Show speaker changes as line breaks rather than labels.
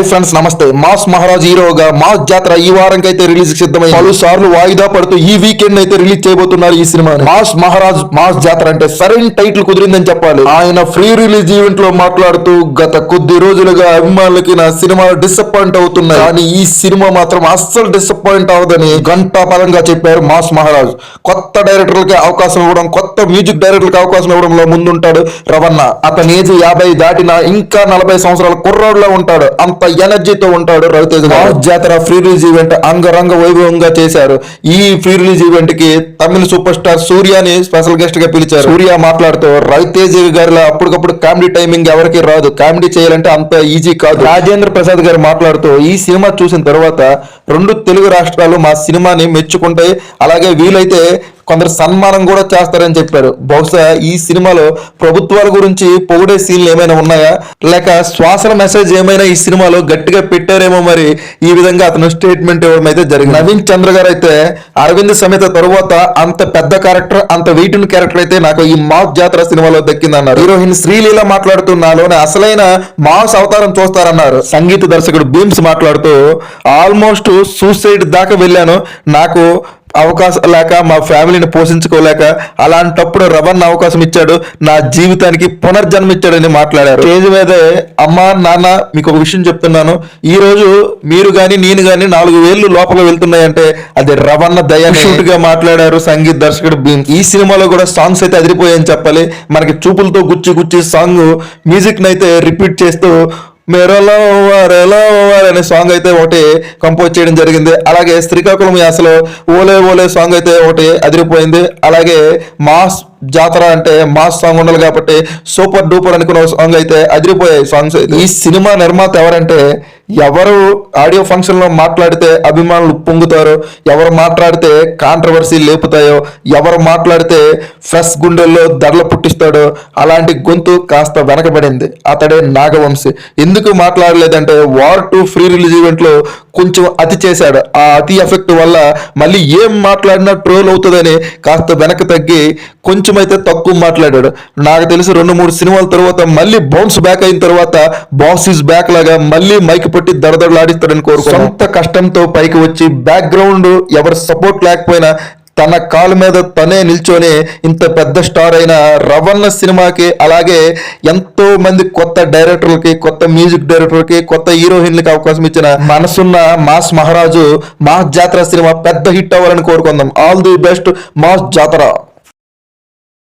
Hi friends, నమస్తే. Mass Maharaj హీరోగా mass జాతర ఈ వారం అయితే రిలీజ్ సిద్ధమైంది. పలు సార్లు వాయిదా పడుతూ ఈ వీకెండ్ అయితే రిలీజ్ చేయబోతున్నారు ఈ సినిమాని. మాస్ మహారాజ్ మాస్ జాతర అంటే సరైన టైటిల్ కుదిరిందని చెప్పాలి. ఆయన ఫ్రీ రిలీజ్ ఈవెంట్ లో మాట్లాడుతూ గత కొద్ది రోజులుగా అభిమానులకి నా సినిమాలు డిసప్పాయింట్ అవుతున్నాయి, కానీ ఈ సినిమా మాత్రం అస్సలు డిసప్పాయింట్ అవ్వదని ఘంటాపరంగా చెప్పారు మాస్ మహారాజ్. కొత్త డైరెక్టర్లకి అవకాశం ఇవ్వడం, కొత్త మ్యూజిక్ డైరెక్టర్లకు అవకాశం ఇవ్వడంలో ముందుంటాడు రవణ. అతని ఏజ్ 50 దాటినా ఇంకా 40 సంవత్సరాల కుర్రాడులో ఉంటాడు. అంత ఎనర్జీతో ఉంటాడు రవితేజ. మాస్ జాతర ఫ్రీ రిలీజ్ ఈవెంట్ అంగరంగ వైభవంగా చేశారు. ఈ ఫ్రీ రిలీజ్ ఈవెంట్ కి తమిళ సూపర్ స్టార్ సూర్యని స్పెషల్ గెస్ట్ గా పిలిచారు. సూర్య మాట్లాడుతూ రవితేజ గారిలో అప్పటికప్పుడు కామెడీ టైమింగ్ ఎవరికి రాదు, కామెడీ చేయాలంటే అంత ఈజీ కాదు. రాజేంద్ర ప్రసాద్ గారు మాట్లాడుతూ ఈ సినిమా చూసిన తర్వాత 2 తెలుగు రాష్ట్రాలు మా సినిమాని మెచ్చుకుంటాయి, అలాగే వీలైతే కొందరు సన్మానం కూడా చేస్తారని చెప్పారు. బహుశా ఈ సినిమాలో ప్రభుత్వాల గురించి పొగిడే సీన్లు ఏమైనా ఉన్నాయా, లేక శ్వాసల మెసేజ్ ఏమైనా ఈ సినిమాలో గట్టిగా పెట్టారేమో, మరి ఈ విధంగా అతను స్టేట్మెంట్ ఇవ్వడం అయితే జరిగింది. నవీన్ చంద్ర గారు అయితే అరవింద్ సమేత తరువాత అంత పెద్ద క్యారెక్టర్, అంత వెయిట్ ఉన్న క్యారెక్టర్ అయితే నాకు ఈ మాస్ జాతర సినిమాలో దక్కిందన్నారు. హీరోయిన్ శ్రీలీల మాట్లాడుతూ నాలోనే అసలైన మాస్ అవతారం చూస్తారన్నారు. సంగీత దర్శకుడు భీమ్స్ మాట్లాడుతూ ఆల్మోస్ట్ సూసైడ్ దాకా వెళ్ళాను, నాకు అవకాశం లేక మా ఫ్యామిలీని పోషించుకోలేక, అలాంటప్పుడు రవణ అవకాశం ఇచ్చాడు, నా జీవితానికి పునర్జన్మ ఇచ్చాడని మాట్లాడారు. స్టేజ్ మీదే అమ్మా నాన్న మీకు ఒక విషయం చెప్తున్నాను, ఈ రోజు మీరు గాని నేను గాని 4 వేళ్ళు లోపల వెళ్తున్నాయంటే అది రవణ దయ గా మాట్లాడారు సంగీత దర్శకుడు భీమ్. ఈ సినిమాలో కూడా సాంగ్స్ అయితే అదిరిపోయాయని చెప్పాలి. మనకి చూపులతో గుచ్చి గుచ్చి సాంగ్ మ్యూజిక్ నైతే రిపీట్ చేస్తూ మెరలో అనే సాంగ్ అయితే ఒకటి కంపోజ్ చేయడం జరిగింది. అలాగే శ్రీకాకుళం యాసలో ఓలే ఓలే సాంగ్ అయితే ఒకటి అదిరిపోయింది. అలాగే మాస్ జాతర అంటే మాస్ సాంగ్ ఉండాలి కాబట్టి సూపర్ డూపర్ అనుకున్న సాంగ్ అయితే అదిరిపోయాయి సాంగ్స్ అయితే. ఈ సినిమా నిర్మాత ఎవరంటే, ఎవరు ఆడియో ఫంక్షన్ లో మాట్లాడితే అభిమానులు పొంగుతారో, ఎవరు మాట్లాడితే కాంట్రవర్సీ లేపుతాయో, ఎవరు మాట్లాడితే ఫ్రెష్ గుండెల్లో దడలు పుట్టిస్తాడో అలాంటి గొంతు కాస్త వెనకబడింది. అతడే నాగవంశి. ఎందుకు మాట్లాడలేదంటే వార్ 2 ఫ్రీ రిలీజ్ ఈవెంట్ లో కొంచెం అతి చేశాడు. ఆ అతి ఎఫెక్ట్ వల్ల మళ్ళీ ఏం మాట్లాడినా ట్రోల్ అవుతుందని కాస్త వెనక తగ్గి కొంచెం అయితే తక్కువ మాట్లాడాడు. నాకు తెలిసి 2-3 సినిమాల తర్వాత మళ్ళీ బౌన్స్ బ్యాక్ అయిన తర్వాత బాస్ ఈజ్ బ్యాక్ లాగా మళ్ళీ మైక్ పట్టి దడదడలాడిస్తాడని కోరుకో. సొంత కష్టంతో పైకి వచ్చి బ్యాక్గ్రౌండ్ ఎవరి సపోర్ట్ లేకపోయినా తన కాలు మీద తనే నిల్చొని ఇంత పెద్ద స్టార్ అయిన రవణ సినిమాకి, అలాగే ఎంతో మంది కొత్త డైరెక్టర్లకి, కొత్త మ్యూజిక్ డైరెక్టర్లకి, కొత్త హీరోయిన్లకి అవకాశం ఇచ్చిన మనసున్న మాస్ మహారాజు మాస్ జాతర సినిమా పెద్ద హిట్ అవ్వాలని కోరుకుందాం. ఆల్ ది బెస్ట్ మాస్ జాతర.